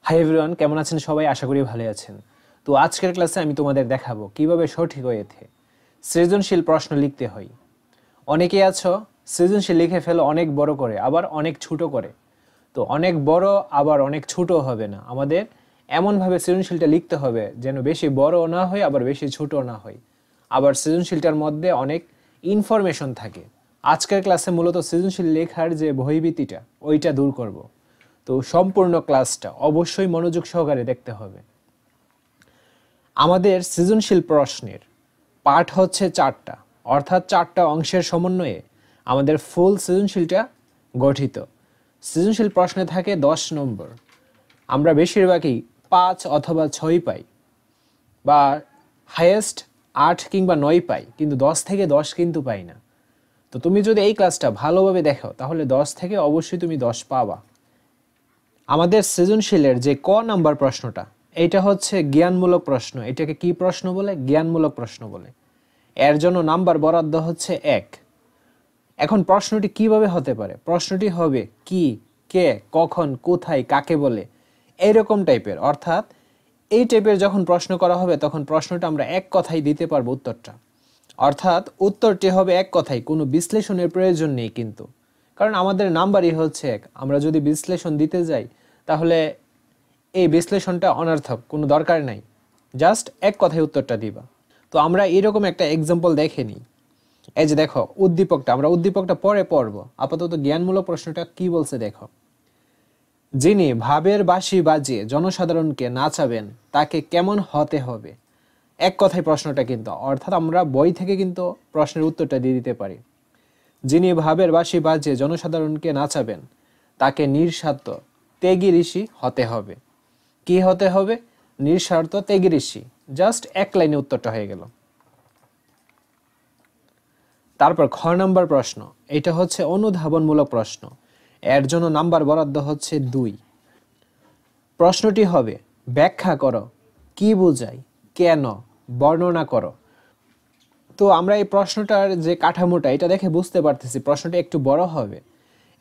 Hi everyone, কেমন আছেন সবাই? আশা করি ভালো আছেন। তো আজকের ক্লাসে আমি তোমাদের দেখাবো কিভাবে সঠিক ওয়েতে সৃজনশীল প্রশ্ন লিখতে হয়। অনেকেই আছো সৃজনশীল লিখে ফেলো অনেক বড় করে, আবার অনেক ছোট করে। তো অনেক বড় আবার অনেক ছোট হবে না, আমাদের এমনভাবে সৃজনশীলটা লিখতে হবে যেন বেশি বড়ও না হয় আবার বেশি ছোটও না হয়, আবার সৃজনশীলটার মধ্যে অনেক ইনফরমেশন থাকে। আজকের ক্লাসে মূলত সৃজনশীল লেখার যে ভয়ভীতিটা ওইটা দূর করব। তো সম্পূর্ণ ক্লাসটা অবশ্যই মনোযোগ সহকারে দেখতে হবে। আমাদের সৃজনশীল প্রশ্নের পার্ট হচ্ছে 4টা, অর্থাৎ 4টা অংশের সমন্বয়ে আমাদের ফুল সৃজনশীলটা গঠিত। সৃজনশীল প্রশ্নে থাকে 10 নম্বর। আমরা বেশিরভাগই 5 অথবা 6 পাই, বা হাইয়েস্ট 8 কিংবা 9 পাই, কিন্তু 10 থেকে 10 কিন্তু পাই না। তো তুমি যদি এই ক্লাসটা ভালোভাবে দেখো তাহলে 10 থেকে অবশ্যই তুমি 10 পাবা। আমাদের সৃজনশীলের যে ক নাম্বার প্রশ্নটা, এইটা হচ্ছে জ্ঞানমূলক প্রশ্ন। এটাকে কি প্রশ্ন বলে? জ্ঞানমূলক প্রশ্ন বলে। এর জন্য নাম্বার বরাদ্দ হচ্ছে 1। এখন প্রশ্নটি কিভাবে হতে পারে? প্রশ্নটি হবে কি, কে, কখন, কোথায়, কাকে বলে, এইরকম টাইপের। অর্থাৎ এই টাইপের যখন প্রশ্ন করা হবে তখন প্রশ্নটা আমরা এক কথায় দিতে পারবো উত্তরটা। অর্থাৎ উত্তরটি হবে এক কথায়, কোনো বিশ্লেষণের প্রয়োজন নেই কিন্তু। কারণ আমাদের নাম্বারই হচ্ছে 1। আমরা যদি বিশ্লেষণ দিতে যাই তাহলে এই বিশ্লেষণটা অনর্থক, কোনো দরকার নাই, জাস্ট এক কথায় উত্তরটা দিবা। তো আমরা এরকম একটা এক্সাম্পল দেখে নিই। এই যে দেখো উদ্দীপকটা, আমরা উদ্দীপকটা পরে পড়বো, আপাতত জ্ঞানমূলক প্রশ্নটা কি বলছে দেখো। যিনি ভাবের বাঁশি বাজিয়ে জনসাধারণকে নাচাবেন তাকে কেমন হতে হবে? এক কথায় প্রশ্নটা কিন্তু, অর্থাৎ আমরা বই থেকে কিন্তু প্রশ্নের উত্তরটা দিয়ে দিতে পারি। যিনি ভাবের বাঁশি বাজিয়ে জনসাধারণকে নাচাবেন তাকে নিঃস্বার্থ ত্যাগী ঋষি হতে হবে। কি হতে হবে? নিঃস্বার্থ ত্যাগী ঋষি। জাস্ট এক লাইনে উত্তরটা হয়ে গেল। তারপর খ নাম্বার প্রশ্ন, এটা হচ্ছে অনুধাবনমূলক প্রশ্ন। এর জন্য নাম্বার বরাদ্দ হচ্ছে 2। প্রশ্নটি হবে ব্যাখ্যা করো, কি বোঝায়, কেন, বর্ণনা করো। তো আমরা এই প্রশ্নটার যে কাঠামোটা এটা দেখে বুঝতে পারতেছি প্রশ্নটা একটু বড় হবে।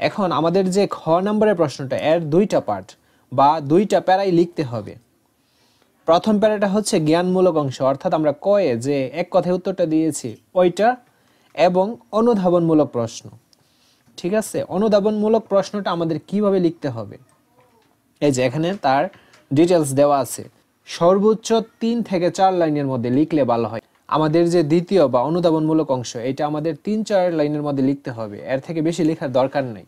এখন আমাদের যে খ নম্বরের প্রশ্নটা, এর 2টা পার্ট বা 2টা প্যারাই লিখতে হবে। প্রথম প্যারাটা হচ্ছে জ্ঞানমূলক অংশ, অর্থাৎ আমরা কয়ে যে এক কথায় উত্তরটা দিয়েছি ওইটা, এবং অনুধাবনমূলক প্রশ্ন। ঠিক আছে, অনুধাবনমূলক প্রশ্নটা আমাদের কিভাবে লিখতে হবে, এই যে এখানে তার ডিটেলস দেওয়া আছে। সর্বোচ্চ 3 থেকে 4 লাইনের মধ্যে লিখলে ভালো হয়। আমাদের যে দ্বিতীয় বা অনুধাবনমূলক অংশ, এটা আমাদের 3-4 লাইনের মধ্যে লিখতে হবে, এর থেকে বেশি লেখার দরকার নেই।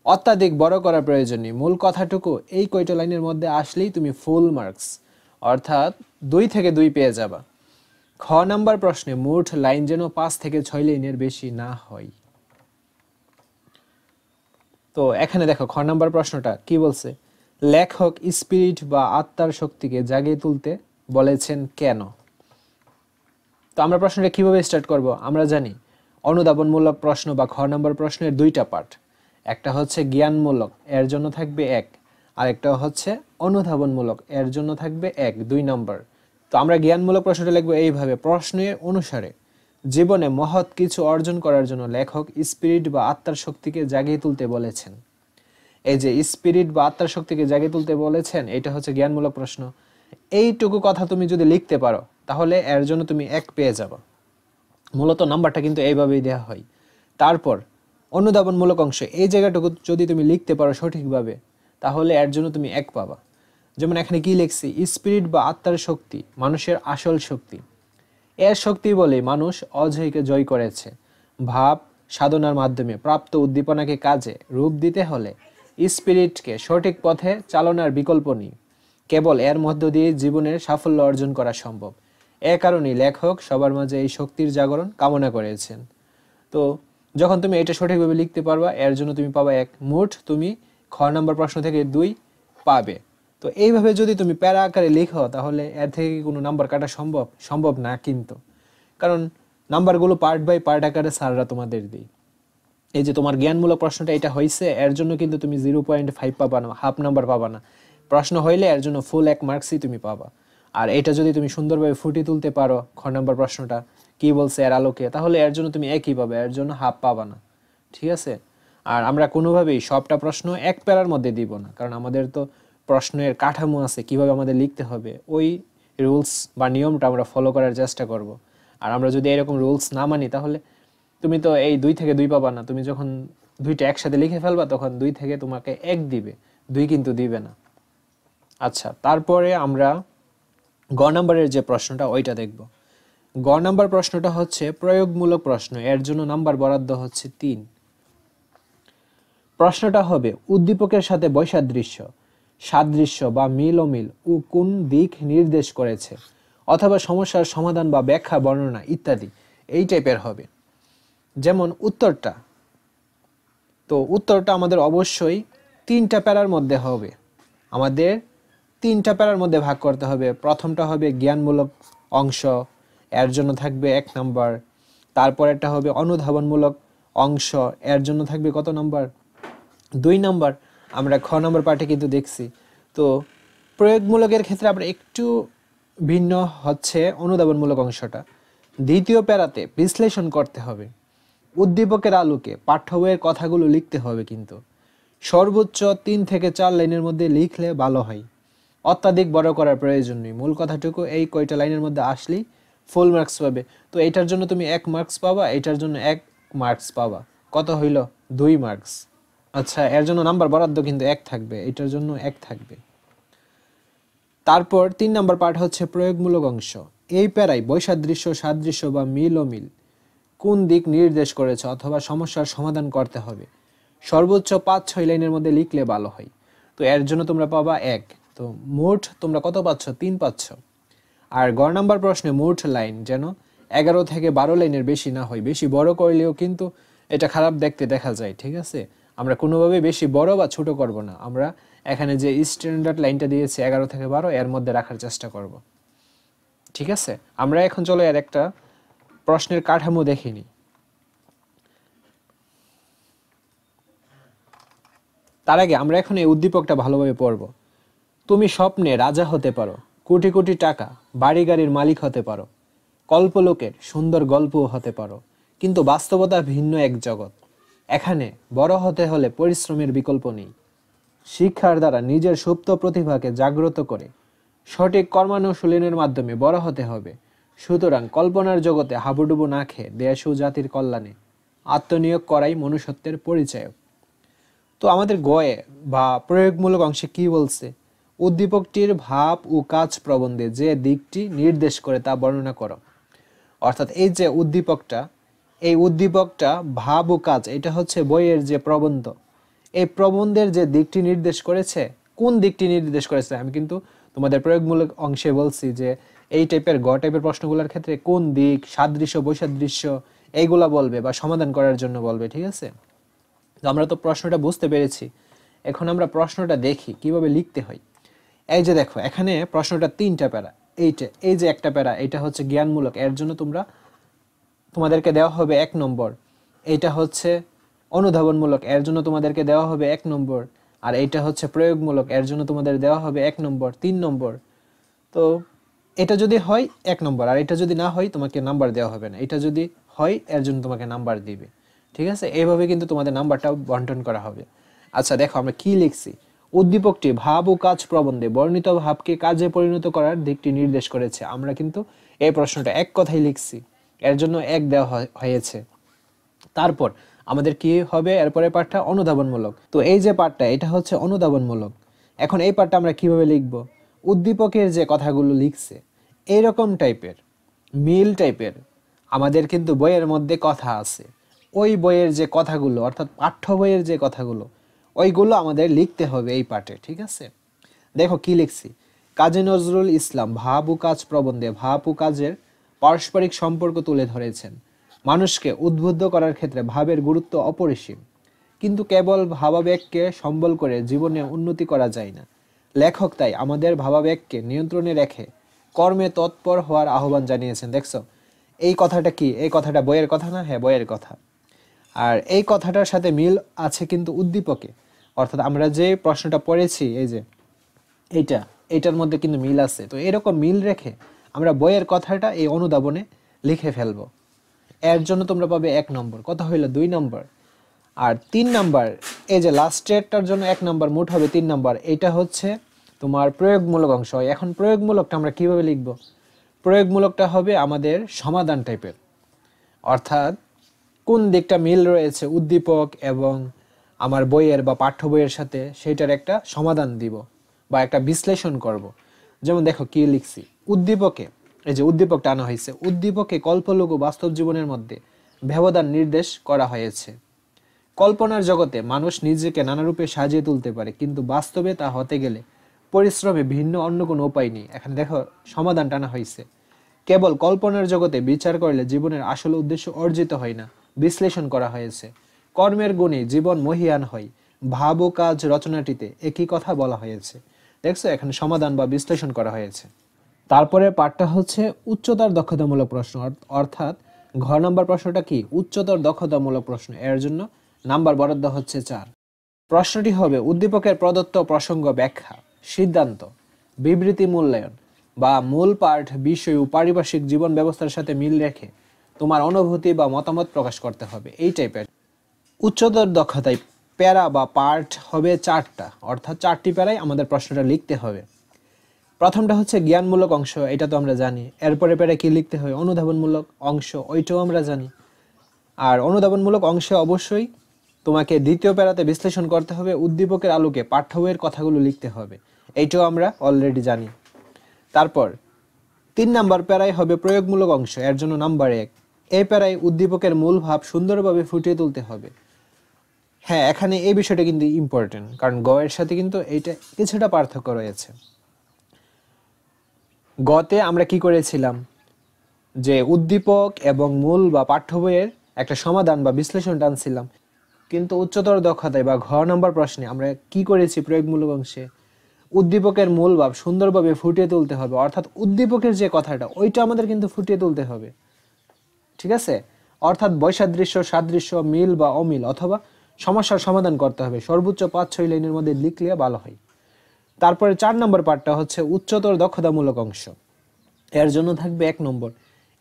অত্যাধিক বড় করার প্রয়োজন নেই, মূল কথাটুকু এই কয়টা লাইনের মধ্যে আসলেই তুমি ফুল মার্কস, অর্থাৎ 2 থেকে 2 পেয়ে যাবা। খ নাম্বার প্রশ্নে মোট লাইন যেন 5 থেকে 6 লাইনের বেশি না হয়। তো এখানে দেখো খ নাম্বার প্রশ্নটা কি বলছে। লেখক স্পিরিট বা আত্মার শক্তিকে জাগিয়ে তুলতে বলেছেন কেন? তো আমরা প্রশ্নটা কিভাবে স্টার্ট করব? আমরা জানি অনুধাবনমূলক প্রশ্ন বা খ নম্বর প্রশ্নের 2টা পার্ট। একটা হচ্ছে জ্ঞানমূলক, এর জন্য থাকবে 1, আর একটা হচ্ছে অনুধাবনমূলক, এর জন্য থাকবে 1, 2 নম্বর। তো আমরা জ্ঞানমূলক প্রশ্নটা লিখবো এইভাবে। প্রশ্নের অনুসারে জীবনে মহৎ কিছু অর্জন করার জন্য লেখক স্পিরিট বা আত্মার শক্তিকে জাগিয়ে তুলতে বলেছেন। এই যে স্পিরিট বা আত্মার শক্তিকে জাগিয়ে তুলতে বলেছেন, এটা হচ্ছে জ্ঞানমূলক প্রশ্ন। এইটুকু কথা তুমি যদি লিখতে পারো তাহলে এর জন্য তুমি 1 পেয়ে যাবে। মূলত নাম্বারটা কিন্তু এইভাবেই দেওয়া হয়। তারপর অনুধাবনমূলক অংশ, এই জায়গাটুকু যদি তুমি লিখতে পারো সঠিকভাবে তাহলে এর জন্য তুমি 1 পাবা। যেমন এখানে কি লিখছি, স্পিরিট বা আত্মার শক্তি মানুষের আসল শক্তি। এর শক্তি বলে মানুষ অজয়কে জয় করেছে। ভাব সাধনার মাধ্যমে প্রাপ্ত উদ্দীপনাকে কাজে রূপ দিতে হলে স্পিরিটকে সঠিক পথে চালনার বিকল্প নেই। কেবল এর মধ্য দিয়ে জীবনের সাফল্য অর্জন করা সম্ভব। এ কারণেই লেখক সবার মাঝে এই শক্তির জাগরণ কামনা করেছেন। তো যখন তুমি এটা সঠিকভাবে লিখতে পারবা এর জন্য তুমি পাবা 1। মোট তুমি খ নম্বর প্রশ্ন থেকে 2 পাবে। তো এইভাবে যদি তুমি প্যারা আকারে লিখো তাহলে এর থেকে কোনো নাম্বার কাটা সম্ভব না কিন্তু। কারণ নাম্বারগুলো পার্ট বাই পার্ট আকারে স্যাররা তোমাদের দিই। এই যে তোমার জ্ঞানমূলক প্রশ্নটা এটা হয়েছে, এর জন্য কিন্তু তুমি 0.5 পাবা না, হাফ নাম্বার পাবা না। প্রশ্ন হইলে এর জন্য ফুল 1 মার্কসই তুমি পাবা। আর এটা যদি তুমি সুন্দরভাবে ফুটিয়ে তুলতে পারো খ নাম্বার প্রশ্নটা কি বলছে এর আলোকে, তাহলে এর জন্য তুমি 1ই পাবে, এর জন্য হাফ পাবা না। ঠিক আছে। আর আমরা কোনোভাবেই সবটা প্রশ্ন 1 প্যারার মধ্যে দিব না, কারণ আমাদের তো প্রশ্নের কাঠামো আছে, কিভাবে আমাদের লিখতে হবে, ওই রুলস বা নিয়মটা আমরা ফলো করার চেষ্টা করব। আর আমরা যদি এরকম রুলস না মানি তাহলে তুমি তো এই 2 থেকে 2 পাবা না। তুমি যখন দুইটা একসাথে লিখে ফেলবা তখন 2 থেকে তোমাকে 1 দিবে, 2 কিন্তু দিবে না। আচ্ছা, তারপরে আমরা গ নাম্বারের যে প্রশ্নটা ওইটা দেখব। গ নাম্বার প্রশ্নটা হচ্ছে প্রয়োগমূলক প্রশ্ন, এর জন্য নাম্বার বরাদ্দ হচ্ছে 3। প্রশ্নটা হবে উদ্দীপকের সাথে বৈসাদৃশ্য, সাদৃশ্য বা মিল অমিল ও কোন দিক নির্দেশ করেছে, অথবা সমস্যার সমাধান বা ব্যাখ্যা বর্ণনা ইত্যাদি, এই টাইপের হবে। যেমন উত্তরটা, তো উত্তরটা আমাদের অবশ্যই 3টা প্যারার মধ্যে হবে। আমাদের 3টা প্যারার মধ্যে ভাগ করতে হবে। প্রথমটা হবে জ্ঞানমূলক অংশ, এর জন্য থাকবে 1 নাম্বার। তারপরেরটা হবে অনুধাবনমূলক অংশ, এর জন্য থাকবে কত নাম্বার? 2 নাম্বার। আমরা খ নাম্বার পার্টে কিন্তু দেখছি। তো প্রয়োগমূলকের ক্ষেত্রে আমরা একটু ভিন্ন হচ্ছে অনুধাবনমূলক অংশটা। দ্বিতীয় প্যারাতে বিশ্লেষণ করতে হবে, উদ্দীপকের আলোকে পাঠ্য বইয়ের কথাগুলো লিখতে হবে, কিন্তু সর্বোচ্চ 3 থেকে 4 লাইনের মধ্যে লিখলে ভালো হয়। অত্যাধিক বড় করার প্রয়োজন নেই, মূল কথাটুকু এই কয়টা লাইনের মধ্যে আসলেই ফুল মার্কস পাবে। তো এটার জন্য তুমি 1 মার্কস পাবা, এটার জন্য 1 মার্কস পাবা। কত হইল? 2 মার্কস। আচ্ছা, এর জন্য নাম্বার বরাদ্দ কিন্তু 1 থাকবে, এটার জন্য 1 থাকবে। তারপর 3 নাম্বার পার্ট হচ্ছে প্রয়োগমূলক অংশ। এই প্যারায় বৈসাদৃশ্য, সাদৃশ্য বা মিল অমিল কোন দিক নির্দেশ করেছে অথবা সমস্যার সমাধান করতে হবে, সর্বোচ্চ 5-6 লাইনের মধ্যে লিখলে ভালো হয়। তো এর জন্য তোমরা পাবা 1। তো মোট তোমরা কত পাচ্ছ? 3 পাচ্ছ। আর গ নাম্বার প্রশ্নে মোট লাইন যেন 11 থেকে 12 লাইনের বেশি না হয়। বেশি বড় করলেও কিন্তু এটা খারাপ দেখতে দেখা যায়, ঠিক আছে? আমরা কোনোভাবে বেশি বড় বা ছোট করব না। আমরা এখানে যে স্ট্যান্ডার্ড লাইনটা দিয়েছি 11 থেকে 12, এর মধ্যে রাখার চেষ্টা করব, ঠিক আছে? আমরা এখন চলো এর একটা প্রশ্নের কাঠামো দেখে নিই। তার আগে আমরা এখন এই উদ্দীপকটা ভালোভাবে পড়ব। তুমি স্বপ্নে রাজা হতে পারো, কোটি কোটি টাকা, বাড়ি গাড়ির মালিক হতে পারো, কল্পলোকের সুন্দর গল্পও হতে পারো, কিন্তু বাস্তবতা ভিন্ন এক জগৎ। এখানে বড় হতে হলে পরিশ্রমের বিকল্প নেই। শিক্ষার দ্বারা নিজের সুপ্ত প্রতিভাকে জাগ্রত করে সঠিক কর্মানুশীলনের মাধ্যমে বড় হতে হবে। সুতরাং কল্পনার জগতে হাবুডুবু না খেয়ে দেশ ও জাতির কল্যাণে আত্মনিয়োগ করাই মনুষ্যত্বের পরিচয়। তো আমাদের গয়ে বা প্রয়োগমূলক অংশে কি বলছে? উদ্দীপকটির ভাব ও কাজ প্রবন্ধে যে দিকটি নির্দেশ করে তা বর্ণনা করো। অর্থাৎ এই যে উদ্দীপকটা, এই উদ্দীপকটা ভাব ও কাজ, এটা হচ্ছে বইয়ের যে প্রবন্ধ, এই প্রবন্ধের যে দিকটি নির্দেশ করেছে, কোন দিকটি নির্দেশ করেছে? আমি কিন্তু তোমাদের প্রয়োগমূলক অংশে বলছি যে এই টাইপের গ টাইপের প্রশ্নগুলোর ক্ষেত্রে কোন দিক, সাদৃশ্য, বৈসাদৃশ্য, এইগুলা বলবে বা সমাধান করার জন্য বলবে, ঠিক আছে? তো আমরা তো প্রশ্নটা বুঝতে পেরেছি। এখন আমরা প্রশ্নটা দেখি কিভাবে লিখতে হয়। এই যে দেখো, এখানে প্রশ্নটা 3টা প্যারা। এই যে একটা প্যারা, এটা হচ্ছে জ্ঞানমূলক, এর জন্য তোমাদেরকে দেওয়া হবে 1 নম্বর। এইটা হচ্ছে অনুধাবনমূলক, এর জন্য তোমাদেরকে দেওয়া হবে 1 নম্বর। আর এইটা হচ্ছে প্রয়োগমূলক, এর জন্য তোমাদের দেওয়া হবে 1 নম্বর, 3 নম্বর। তো এটা যদি হয় 1 নম্বর, আর এটা যদি না হয় তোমাকে নাম্বার দেওয়া হবে না। এটা যদি হয় এর জন্য তোমাকে নাম্বার দিবে, ঠিক আছে? এইভাবে কিন্তু তোমাদের নাম্বারটা বন্টন করা হবে। আচ্ছা দেখো, আমরা কি লিখছি? উদ্দীপকটি ভাব ও কাজ প্রবন্ধে বর্ণিত ভাবকে কাজে পরিণত করার দিকটি নির্দেশ করেছে। আমরা কিন্তু এই প্রশ্নটা এক কথাই লিখছি, এর জন্য 1 দেওয়া হয়েছে। তারপর আমাদের কি হবে? এরপরে পাঠটা অনুধাবনমূলক। তো এই যে পাঠটা, এটা হচ্ছে অনুধাবনমূলক। এখন এই পাঠটা আমরা কিভাবে লিখব? উদ্দীপকের যে কথাগুলো লিখছে এইরকম টাইপের, মিল টাইপের আমাদের কিন্তু বইয়ের মধ্যে কথা আছে। ওই বইয়ের যে কথাগুলো, অর্থাৎ পাঠ্য বইয়ের যে কথাগুলো, ওইগুলো আমাদের লিখতে হবে এই পাঠে, ঠিক আছে? দেখো কি লিখছি। কাজী নজরুল ইসলাম ভাব ও কাজ প্রবন্ধে ভাব ও কাজের পারস্পরিক সম্পর্ক তুলে ধরেছেন। মানুষকে উদ্বুদ্ধ করার ক্ষেত্রে ভাবের গুরুত্ব অপরিসীম, কিন্তু কেবল ভাবাবেগকে সম্বল করে জীবনে উন্নতি করা যায় না। লেখক তাই আমাদের ভাবাবেগকে নিয়ন্ত্রণে রেখে কর্মে তৎপর হওয়ার আহ্বান জানিয়েছেন। দেখছো এই কথাটা কি? এই কথাটা বইয়ের কথা না? হ্যাঁ, বইয়ের কথা। আর এই কথাটার সাথে মিল আছে কিন্তু উদ্দীপকে, অর্থাৎ আমরা যে প্রশ্নটা পড়েছি, এই যে এইটার মধ্যে কিন্তু মিল আছে। তো এরকম মিল রেখে আমরা বইয়ের কথাটা এই অনুধাবনে লিখে ফেলবো। এর জন্য তোমরা পাবে 1 নম্বর। কত হইল? 2 নম্বর। আর 3 নাম্বার, এই যে লাস্টেরটার জন্য 1 নাম্বার, মোট হবে 3 নাম্বার। এটা হচ্ছে তোমার প্রয়োগমূলক অংশ হয়। এখন প্রয়োগমূলকটা আমরা কিভাবে লিখব? প্রয়োগমূলকটা হবে আমাদের সমাধান টাইপের, অর্থাৎ কোন দিকটা মিল রয়েছে উদ্দীপক এবং আমার বইয়ের বা পাঠ্য বইয়ের সাথে, সেটার একটা সমাধান দিব বা একটা বিশ্লেষণ করব। যেমন দেখো কি লিখছি, উদ্দীপকে, এই যে উদ্দীপকটা আনা হয়েছে, উদ্দীপকে কল্পলোক ও বাস্তব জীবনের মধ্যে ব্যবধান নির্দেশ করা হয়েছে। কল্পনার জগতে মানুষ নিজেকে নানারূপে সাজিয়ে তুলতে পারে, কিন্তু বাস্তবে তা হতে গেলে পরিশ্রমে ভিন্ন অন্য কোনো উপায় নেই। এখানে দেখো সমাধান টানা হয়েছে, কেবল কল্পনার জগতে বিচার করলে জীবনের আসল উদ্দেশ্য অর্জিত হয় না, বিশ্লেষণ করা হয়েছে। কর্মের গুণে জীবন মহিয়ান হয়, ভাব ও কাজ রচনাটিতে একই কথা বলা হয়েছে। দেখছো এখানে সমাধান বা বিশ্লেষণ করা হয়েছে। তারপরে পার্টটা হচ্ছে উচ্চতর দক্ষতামূলক প্রশ্ন, অর্থাৎ ঘ নাম্বার প্রশ্নটা কি? উচ্চতর দক্ষতামূলক প্রশ্ন। এর জন্য নাম্বার বরাদ্দ হচ্ছে 4। প্রশ্নটি হবে উদ্দীপকের প্রদত্ত প্রসঙ্গ ব্যাখ্যা, সিদ্ধান্ত, বিবৃতি মূল্যায়ন বা মূল পাঠ, বিষয় ও পারিপার্শ্বিক জীবন ব্যবস্থার সাথে মিল রেখে তোমার অনুভূতি বা মতামত প্রকাশ করতে হবে, এই টাইপের। উচ্চতর দক্ষতায় প্যারা বা পার্ট হবে 4টা, অর্থাৎ 4টি প্যারায় আমাদের প্রশ্নটা লিখতে হবে। প্রথমটা হচ্ছে জ্ঞানমূলক অংশ, এটা তো আমরা জানি। এরপরে প্যারায় কি লিখতে হয়? অনুধাবনমূলক অংশ, ওইটাও আমরা জানি। আর অনুধাবনমূলক অংশে অবশ্যই তোমাকে দ্বিতীয় প্যারাতে বিশ্লেষণ করতে হবে, উদ্দীপকের আলোকে পাঠ্য বইয়ের কথাগুলো লিখতে হবে, এইটাও আমরা অলরেডি জানি। তারপর 3 নাম্বার প্যারায় হবে প্রয়োগমূলক অংশ, এর জন্য নাম্বার 1। এই প্যারায় উদ্দীপকের মূল ভাব সুন্দরভাবে ফুটিয়ে তুলতে হবে। হ্যাঁ, এখানে এই বিষয়টা কিন্তু ইম্পর্টেন্ট, কারণ গ এর সাথে কিন্তু এইটা কিছুটা পার্থক্য রয়েছে। গতে আমরা কি করেছিলাম, যে উদ্দীপক এবং মূল বা পাঠ্য বইয়ের একটা সমাধান বা বিশ্লেষণ টানছিলাম, কিন্তু উচ্চতর দক্ষতায় বা ঘ নাম্বার প্রশ্নে আমরা কি করেছি? প্রয়োগমূলক অংশে উদ্দীপকের মূল ভাব সুন্দরভাবে ফুটিয়ে তুলতে হবে, অর্থাৎ উদ্দীপকের যে কথাটা ওইটা আমাদের কিন্তু ফুটিয়ে তুলতে হবে, ঠিক আছে? অর্থাৎ বৈসাদৃশ্য, সাদৃশ্য, মিল বা অমিল অথবা সমস্যার সমাধান করতে হবে। সর্বোচ্চ 5-6 লাইনের মধ্যে লিখলে ভালো হয়। তারপরে 4 নম্বর পার্টটা হচ্ছে উচ্চতর দক্ষতামূলক অংশ, এর জন্য থাকবে 1 নম্বর।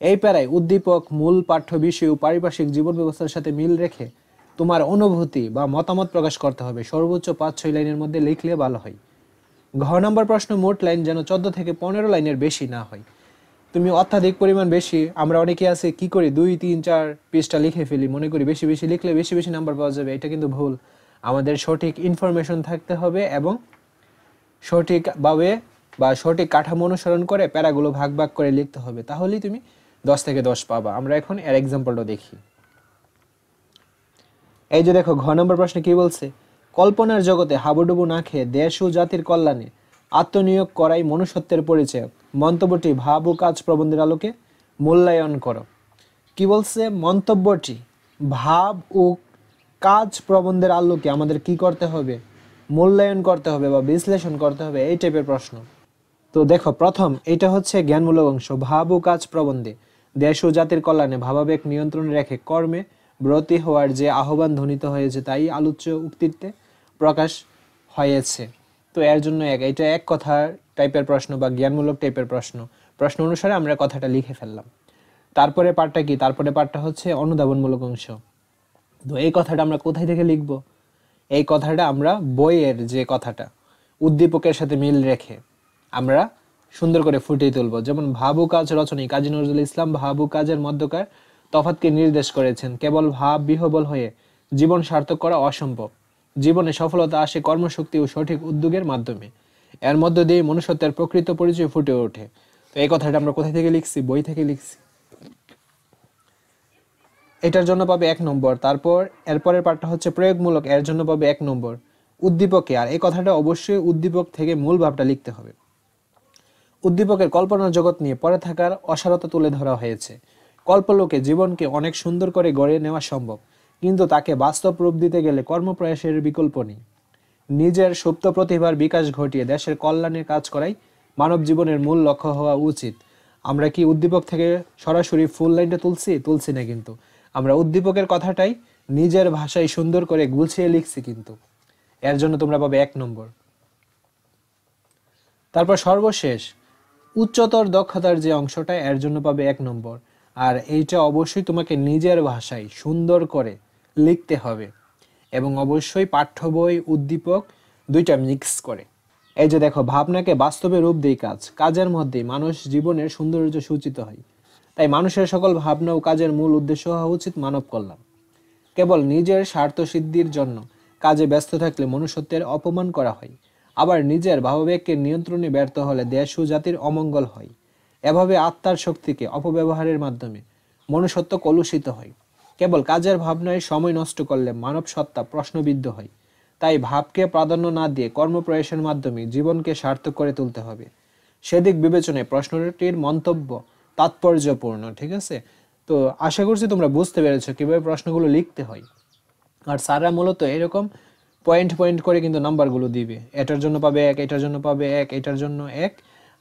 এই প্যারায় উদ্দীপক, মূল পাঠ্য বিষয় ও পারিপার্শ্বিক জীবন ব্যবস্থার সাথে মিল রেখে তোমার অনুভূতি বা মতামত প্রকাশ করতে হবে, সর্বোচ্চ 5-6 লাইনের মধ্যে লিখলে ভালো হয়। ঘ নম্বর প্রশ্ন, মোট লাইন যেন 14 থেকে 15 লাইনের বেশি না হয়। তুমি অত্যাধিক পরিমাণ বেশি, আমরা অনেকে আছে কি করি 2, 3, 4 পৃষ্ঠা লিখে ফেলি, মনে করি বেশি বেশি লিখলে বেশি বেশি নাম্বার পাওয়া যাবে, এটা কিন্তু ভুল। আমাদের সঠিক ইনফরমেশন থাকতে হবে এবং সঠিকভাবে বা সঠিক কাঠামো অনুসরণ করে প্যারাগুলো ভাগ ভাগ করে লিখতে হবে, তাহলেই তুমি 10 থেকে 10 পাবা। আমরা এখন এর এক্সাম্পলটা দেখি। এই যে দেখো ঘ নম্বর প্রশ্নে কি বলছে, কল্পনার জগতে হাবুডুবু না খেয়ে দেশ ও জাতির কল্যাণে আত্মনিয়োগ করাই মনুষ্যত্বের পরিচয়। মন্তব্যটি ভাব ও কাজ প্রবন্ধের আলোকে মূল্যায়ন করো। কি বলছে? মন্তব্যটি ভাব ও কাজ প্রবন্ধের আলোকে আমাদের কি করতে হবে? মূল্যায়ন করতে হবে বা বিশ্লেষণ করতে হবে, এই টাইপের প্রশ্ন। তো দেখো প্রথম এটা হচ্ছে জ্ঞানমূলক অংশ, ভাব ও কাজ প্রবন্ধে দেশ ও জাতির কল্যাণে ভাবাবেগ নিয়ন্ত্রণে রেখে কর্মে ব্রতী হওয়ার যে আহ্বান ধ্বনিত হয়েছে তাই আলোচ্য উক্তিতে প্রকাশ হয়েছে। তো এর জন্য এটা এক কথা টাইপের প্রশ্ন বা জ্ঞানমূলক টাইপের প্রশ্ন, প্রশ্ন অনুসারে আমরা কথাটা লিখে ফেললাম। তারপরে পার্টটা কি? তারপরে পার্টটা হচ্ছে অনুধাবনমূলক অংশ। তো এই কথাটা আমরা কোথায় থেকে লিখব? এই কথাটা আমরা বইয়ের যে কথাটা উদ্দীপকের সাথে মিল রেখে আমরা সুন্দর করে ফুটিয়ে তুলবো। যেমন ভাব ও কাজ রচনায় কাজী নজরুল ইসলাম ভাব ও কাজের মধ্যকার তফাৎকে নির্দেশ করেছেন। কেবল ভাব বিহবল হয়ে জীবন সার্থক করা অসম্ভব। জীবনে সফলতা আসে কর্মশক্তি ও সঠিক উদ্যোগের মাধ্যমে। এর মধ্য দিয়ে মনুষ্যত্বের প্রকৃত পরিচয় ফুটে ওঠে। তো এই কথাটা আমরা কোথায় থেকে লিখছি? বই থেকে লিখছি। এটার জন্য পাবে 1 নম্বর। তারপর এরপরের পার্টটা হচ্ছে প্রয়োগমূলক, এর জন্য পাবে 1 নম্বর। উদ্দীপকে, আর এই কথাটা অবশ্যই উদ্দীপক থেকে মূল ভাবটা লিখতে হবে। উদ্দীপকের কল্পনার জগৎ নিয়ে পড়ে থাকার অসারতা তুলে ধরা হয়েছে। কল্পলোকে জীবনকে অনেক সুন্দর করে গড়ে নেওয়া সম্ভব, কিন্তু তাকে বাস্তব রূপ দিতে গেলে কর্মপ্রয়াসের বিকল্প নেই। নিজের সুপ্ত প্রতিভার বিকাশ ঘটিয়ে দেশের কল্যাণের কাজ করাই মানব জীবনের মূল লক্ষ্য হওয়া উচিত। আমরা কি উদ্দীপক থেকে সরাসরি ফুল লাইনটা তুলছি না, কিন্তু আমরা উদ্দীপকের কথাটাই নিজের ভাষায় সুন্দর করে গুছিয়ে লিখছি কিন্তু। এর জন্য তোমরা পাবে 1 নম্বর। তারপর সর্বশেষ উচ্চতর দক্ষতার যে অংশটা, এর জন্য পাবে 1 নম্বর। আর এইটা অবশ্যই তোমাকে নিজের ভাষায় সুন্দর করে লিখতে হবে এবং অবশ্যই পাঠ্য বই উদ্দীপক দুইটা মিক্স করে। এই যে দেখো, ভাবনাকে বাস্তবে রূপ দেই কাজ, কাজের মধ্যে মানুষ জীবনের সৌন্দর্য সূচিত হয়। তাই মানুষের সকল ভাবনা ও কাজের মূল উদ্দেশ্য হওয়া উচিত মানব কল্যাণ। কেবল নিজের স্বার্থ সিদ্ধির জন্য কাজে ব্যস্ত থাকলে মনুষ্যত্বের অপমান করা হয়। আবার নিজের ভাবাবেগকে নিয়ন্ত্রণে ব্যর্থ হলে দেশ ও জাতির অমঙ্গল হয়। এভাবে আত্মার শক্তিকে অপব্যবহারের মাধ্যমে মনুষ্যত্ব কলুষিত হয়। কেবল কাজের ভাবনায় সময় নষ্ট করলে মানব সত্তা প্রশ্নবিদ্ধ হয়। তাই ভাবকে প্রাধান্য না দিয়ে কর্মপ্রয়াসের মাধ্যমে জীবনকে সার্থক করে তুলতে হবে। সেদিক বিবেচনায় প্রশ্নটির মন্তব্য তাৎপর্যপূর্ণ। ঠিক আছে, তো আশা করছি তোমরা বুঝতে পেরেছো কিভাবে প্রশ্নগুলো লিখতে হয়। আর স্যাররা মূলত এরকম পয়েন্ট পয়েন্ট করে কিন্তু নাম্বারগুলো দিবে, এটার জন্য পাবে 1, এটার জন্য পাবে 1, এটার জন্য 1,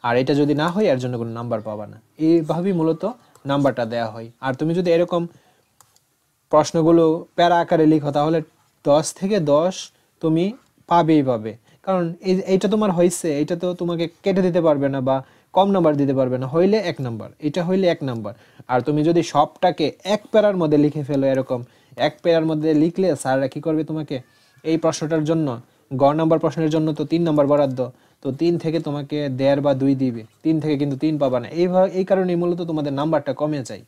আর এটা যদি না হয় এর জন্য কোনো নাম্বার পাবা না। এইভাবেই মূলত নাম্বারটা দেওয়া হয়। আর তুমি যদি এরকম প্রশ্নগুলো প্যারা আকারে লিখো তাহলে 10 থেকে 10 তুমি পাবেই পাবে। কারণ এইটা তোমার হয়েছে, এইটা তো তোমাকে কেটে দিতে পারবে না বা কম নাম্বার দিতে পারবে না, হইলে 1 নাম্বার, এটা হইলে 1 নাম্বার। আর তুমি যদি সবটাকে এক প্যারার মধ্যে লিখে ফেলো, এরকম এক প্যারার মধ্যে লিখলে স্যাররা কি করবে, তোমাকে এই প্রশ্নটার জন্য গ নাম্বার প্রশ্নের জন্য তো 3 নাম্বার বরাদ্দ, তো 3 থেকে তোমাকে 1.5 বা 2 দিবে, 3 থেকে কিন্তু 3 পাবা না। এই কারণেই মূলত তোমাদের নাম্বারটা কমে যায়।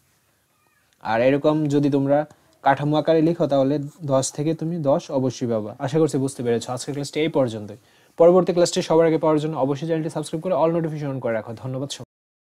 আর এরকম যদি তোমরা কাঠামো আকারে লিখো তাহলে 10 থেকে তুমি 10 অবশ্যই পাবা। আশা করছি বুঝতে পেরেছো। আজকের ক্লাসটি এই পর্যন্তই। পরবর্তী ক্লাসটি সবার আগে পাওয়ার জন্য অবশ্যই চ্যানেলটি সাবস্ক্রাইব করে অল নোটিফিকেশন অন করে রাখো। ধন্যবাদ।